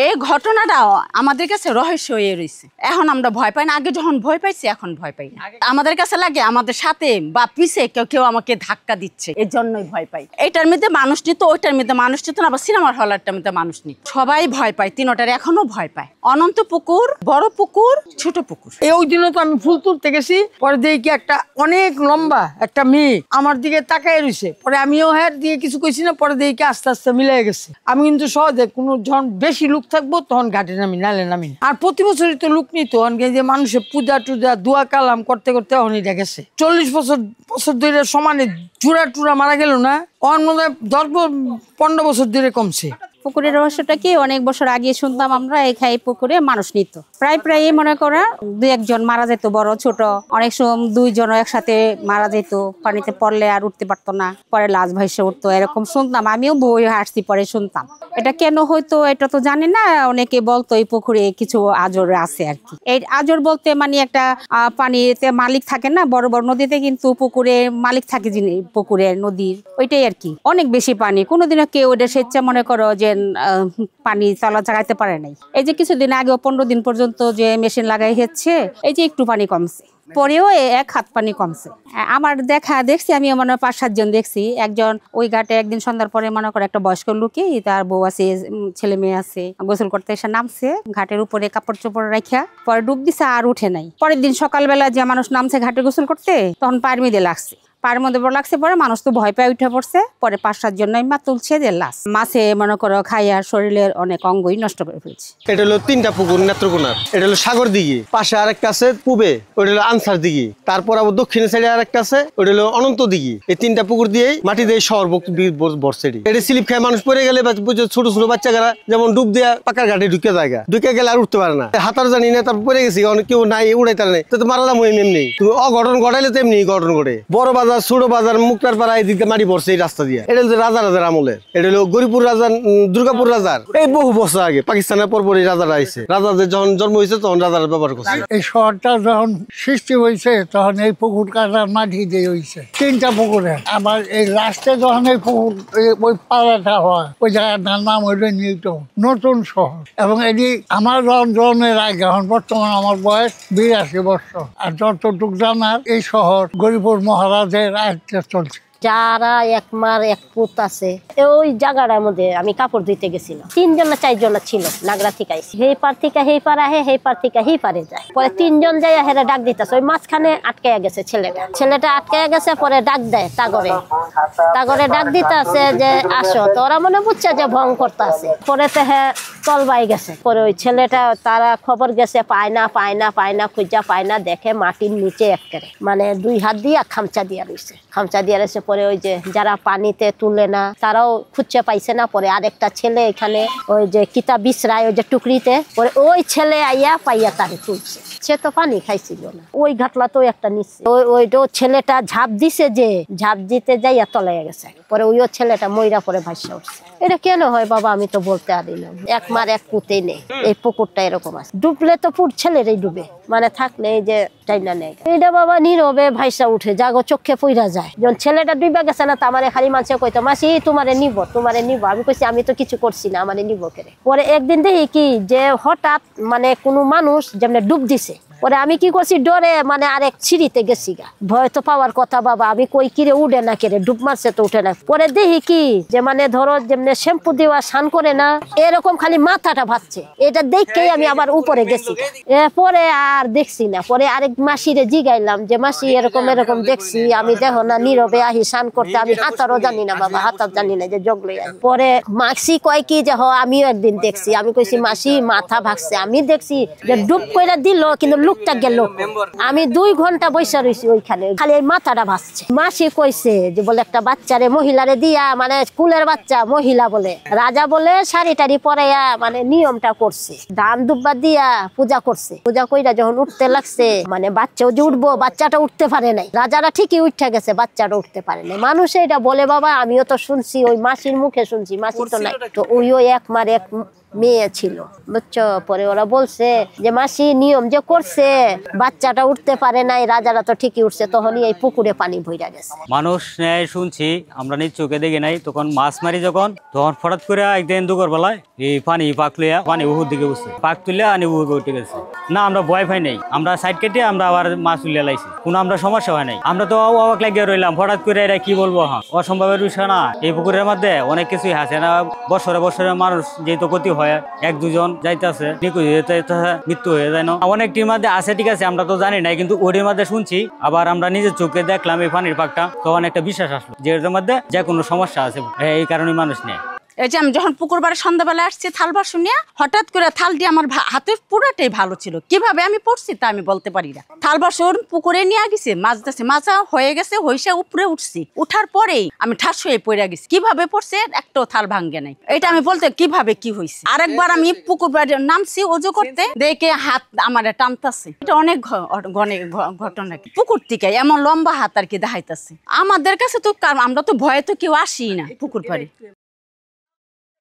এই ঘটনাটা আমাদের কাছে রহস্য হয়ে রয়েছে। এখন আমরা ভয় পাই না, আগে যখন ভয় পাইছি এখন ভয় পাই না। আমাদের কাছে লাগে আমাদের সাথে বা পিছে কেউ কেউ আমাকে ধাক্কা দিচ্ছে, এর জন্যই ভয় পাই। এইটার মধ্যে মানুষ নিত, ওইটার মধ্যে মানুষ নিত না, আবার সিনেমার হলারটার মধ্যে মানুষ নিত। সবাই ভয় পায়, তিনটার এখনো ভয় পায়। অনন্ত পুকুর, বড় পুকুর, ছোট পুকুর। ওই দিনও তো আমি ফুল তুলতে গেছি, পরে দেখি একটা অনেক লম্বা একটা মেয়ে আমার দিকে তাকায় রয়েছে। পরে আমিও হ্যাঁ দিয়ে কিছু কইছি না, পরে দেখি আস্তে আস্তে মিলে গেছে। আমি কিন্তু সহজে কোনো যখন বেশি লোক থাকবো তখন ঘাটে নামি, নালে নামি। আর প্রতি বছরই তো লোক নিত, যে মানুষের পূজা টুজা দোয়া কালাম করতে করতে অনেকটা গেছে। 40 বছর ধরে সমানে চূড়া টুরা মারা গেল না, অন্য 10-15 বছর ধরে কমছে। পুকুরের রহস্যটা কি, অনেক বছর আগে শুনতাম আমরা এই পুকুরে মানুষ নিত। প্রায় মনে করা 2-1 মারা যেত, বড় ছোট। অনেক সময় 2 জন একসাথে মারা যেত, পানিতে পড়লে আর উঠতে পারতো না, পরে লাশ ভাইসে উঠতো, এরকম শুনতাম। আমিও বই হাসছি, পরে শুনতাম। এটা কেন হয়তো এটা তো জানি না। অনেকে বলতো এই পুকুরে কিছু আজর আছে আর কি। এই আজর বলতে মানে একটা পানিতে মালিক থাকে না, বড় বড় নদীতে কিন্তু পুকুরে মালিক থাকে, যিনি পুকুরের নদীর, ওইটাই আর কি। অনেক বেশি পানি, কোনোদিনও কেউ এটা স্বেচ্ছা মনে করো যে পানি তলা জাগাইতে পারে নাই। এই যে কিছুদিন আগে 15 দিন পর্যন্ত যে মেশিন লাগাই হচ্ছে, এই যে একটু পানি কমছে, পরেও 1 হাত পানি কমছে। আমার দেখছি আমি মনে হয় 5-7 জন দেখছি। একজন ওই ঘাটে একদিন সন্ধ্যার পরে মনে করে একটা বয়স্ক লোকে, তার বউ আছে, ছেলে মেয়ে আছে, গোসল করতে এসে নামছে ঘাটের উপরে কাপড় চোপড় রাখা, পরে ডুব দিছে আর উঠে নাই। পরের দিন সকালবেলা যে মানুষ নামছে ঘাটে গোসল করতে, তখন পায়ের মধ্যে লাগছে। পায়ের মধ্যে লাগছে, পরে মানুষ তো ভয় পেয়ে উঠে পড়ছে। পরে 5-7 জন মা তুলছে, যে লাশ। মাছে মনে করো খাইয়ার শরীরের অনেক অঙ্গই নষ্ট করে ফেলছে। এটা হলো 3টা পুকুর নেত্রকোনার। এটা হলো সাগর দিঘি, পাশে আরেকটা আছে পূবে, ওটা হলো আনসার দিঘি। তারপর আবার দক্ষিণের সাইডে আরেকটা আছে, ওটা হলো অনন্ত দিঘি। এই 3টা পুকুর দিয়েই মাটি দিয়ে শহর ভরছে। এটা স্লিপ খায় মানুষ পড়ে গেলে, ছোট ছোট বাচ্চারা যেমন ডুব দেয়া পাকার ঘাটে ঢুকে জায়গা, ঢুকে গেলে আর উঠতে পারে না। হাতার জানি না, তারপর পড়ে গেছি, কেউ নাই উড়াইতার নেই, তো মারা যাবো এমনি। তুমি অঘটন ঘটাইলে তো এমনি ঘটন ঘটে। বড় বাজার, ছোট বাজার, মুক্তার পাড়া, এদিকে মাটি পড়ছে এই রাস্তা দিয়ে। এটা হলো রাজার আমলের। এটা হলো গরিপুর রাজার, দুর্গাপুর রাজার। এই বহু বছর আগে পাকিস্তানের পর এই রাজারা আইছে। রাজাদের যখন জন্ম হয়েছে তখন রাজারা ব্যবহার করছে। এই শহরটা যখন সৃষ্টি হয়েছে তখন এই পুকুর কাটার মাটি দিয়ে হয়েছে 3টা পুকুরে। আবার এই রাস্তায় যখন এই পুকুর ওই পাড়াটা হয়, ওই জায়গাটার নাম হইল নিউটন, নতুন শহর। এবং এটি আমার জন্মের আগে, এখন বর্তমানে আমার বয়স 82 বছর। আর যতটুক জানার, এই শহর গরিপুর মহারাজের আয়ত্তে চলছে। যারা 1 মার 1 পুত আছে, ওই জায়গাটার মধ্যে আমি কাপড় ধুইতে গেছিলাম। 3 জন না 4 জন ছিল, নাগরা থেকে আইসি। হেই পার থেকে হেই পার আহে, হেই পার থেকে হেই পারে যায়। পরে 3 জন যাই হেরে ডাক দিতেছে, ওই মাঝখানে আটকাইয়া গেছে ছেলেটা আটকাইয়া গেছে। পরে ডাক দেয় তাগরে ডাক দিতে আছে যে আসো, তো ওরা মনে বুঝছে যে ভং করতে আছে। পরে তো হ্যাঁ তলবাই গেছে। পরে ওই ছেলেটা, তারা খবর গেছে, পায় না খুঁজা পায় না, দেখে মাটির নিচে একেবারে মানে 2 হাত দিয়ে খামচা দিয়ে রয়েছে। পরে ওই যে যারা পানিতে তুলে না, তারাও খুঁজে পাইছে না। পরে আরেকটা ছেলে এখানে ওই যে কিতাব বিছরায় ওই যে টুকরিতে, পরে ওই ছেলে আইয়া পাইয়া তারে তুলছে। সে তো পানি খাইছিল না, ওই ঘাটলা তো একটা নিচ্ছে। ওইটা ছেলেটা ঝাঁপ দিছে, যে ঝাঁপ দিতে যাইয়া তলাইয়া গেছে। পরে ওই ছেলেটা মইরা পরে ভাসা উঠছে। এটা কেন হয় বাবা, আমি তো বলতে পারি না। 1 মার 1 পুঁতেই নেই, এই পুকুরটা এরকম আছে। ডুবলে তো পুর ছেলেরই ডুবে, মানে থাকলে এই যে টাইনা নেই। এটা বাবা নীরবে ভাইসা উঠে, জাগো চোখে পইরা যায়। যখন ছেলেটা ডুবে গেছে না, তামারে খালি মানুষে কইতো মাসি তোমারে নিব। আমি কইছি আমি তো কিছু করছি না, আমারে নিব কেরে। পরে একদিন দেখি কি যে হঠাৎ মানে কোনো মানুষ যেমন ডুব দিছে। পরে আমি কি করছি, ডরে মানে আরেক সিঁড়িতে গেছি গা। ভয় তো পাওয়ার কথা বাবা, আমি কই কিরে উঠে না কেরে, ডুব মারছে তো উঠে না। পরে দেখি কি যে মানে ধরো যেমনি শ্যাম্পু দেওয়া স্নান করে না, এরকম খালি মাথাটা ভাসছে। এটা দেখেই আমি আবার উপরে গেছি। পরে আর দেখছি না। পরে আরেক মাসিরে জিগাইলাম যে মাসি এরকম দেখছি। আমি দেখো না, নীরবে আহি স্নান করতে। আমি হাতারও জানি না বাবা, হাতার জানি না যে জগলে। পরে মাসি কয় কি যে আমিও একদিন দেখছি। আমি কইছি মাসি মাথা ভাসছে। আমি দেখছি যে ডুব কইরা দিল, কিন্তু লোকটা গেল। আমি 2 ঘন্টা বসে রয়েছি ওইখানে, খালি এই মাথাটা ভাসছে। মাসি কইছে যে বলে একটা বাচ্চারে, মহিলারে দিয়া, মানে কুলের বাচ্চা মহিলা বলে, রাজা বলে শাড়ি টাড়ি পরাইয়া মানে নিয়মটা করছে, ধান দুব্বা দিয়া পূজা করছে। পূজা কইরা যখন উঠতে লাগছে, মানে বাচ্চাও যে উঠবো, বাচ্চাটা উঠতে পারে নাই। রাজারা ঠিকই উঠে গেছে, বাচ্চাটা উঠতে পারে নাই। মানুষে এটা বলে বাবা, আমিও তো শুনছি, ওই মাসির মুখে শুনছি, মাসি তো নাই। তো ওই 1 মার 1 মেয়ে ছিল, বুঝছো? পরে ওরা বলছে যে মাসি নিয়ম যে করছে, বাচ্চাটা উঠতে পারে নাই, রাজারা তো ঠিকই উঠছে, তখনই এই পুকুরে পানি ভইরা গেছে। মানুষ নেয় শুনছি, আমরা নিজ চোখে দেখি নাই। তখন মাছ মারি তখন হঠাৎ করে একদিন দুপুর বেলায় এই পানি পাক লইয়া পানি উহুর দিকে উঠছে, পাক তুলে আনি উহুর উঠে গেছে। না আমরা ভয় পাই নাই, আমরা সাইড কেটে আমরা আবার মাছ তুলে লাইছি, কোনো আমরা সমস্যা হয় নাই। আমরা তো অবাক লাগিয়ে রইলাম, হঠাৎ করে এরা কি বলবো, হ্যাঁ অসম্ভবের বিষয় না। এই পুকুরের মধ্যে অনেক কিছুই আছে না, বছরে বছরে মানুষ যেহেতু ক্ষতি হয়, এক দুজন যাইতেছে নিখোঁজ হয়ে যাইতেছে, মৃত্যু হয়ে যায় না। অনেকটির মধ্যে আছে, ঠিক আছে, আমরা তো জানি নাই, কিন্তু ওটির মধ্যে শুনছি, আবার আমরা নিজের চোখে দেখলাম এই পানির পাকটা, তখন একটা বিশ্বাস আসলো যে এর মধ্যে যে কোনো সমস্যা আছে, এই কারণে মানুষ নেয়। এই যে আমি যখন পুকুর বাড়ি সন্ধ্যাবেলা আসছি থাল বাসন নিয়ে, হঠাৎ করে থালটি আমার হাতে পুরাটাই ভালো ছিল, কিভাবে আমি পড়ছি তা আমি বলতে পারি না। থাল বাসন পুকুরে নিয়ে গেছে, মাছ দিয়েছে, মাছা হয়ে গেছে, হইসে উপরে উঠছি, উঠার পরেই আমি ঠাস হয়ে পড়ে গেছি। কিভাবে পড়ছে একটাও থাল ভাঙ্গে নাই, এটা আমি বলতে কিভাবে কি হয়েছে। আরেকবার আমি পুকুর বাড়ি নামছি ওজু করতে, দেখে হাত আমার টানতাছে, এটা অনেক ঘটনা। পুকুর থেকে এমন লম্বা হাত আর কি দেখাইতেছে আমাদের কাছে, তো আমরা তো ভয়ে তো কেউ আসি না পুকুর পাড়ে।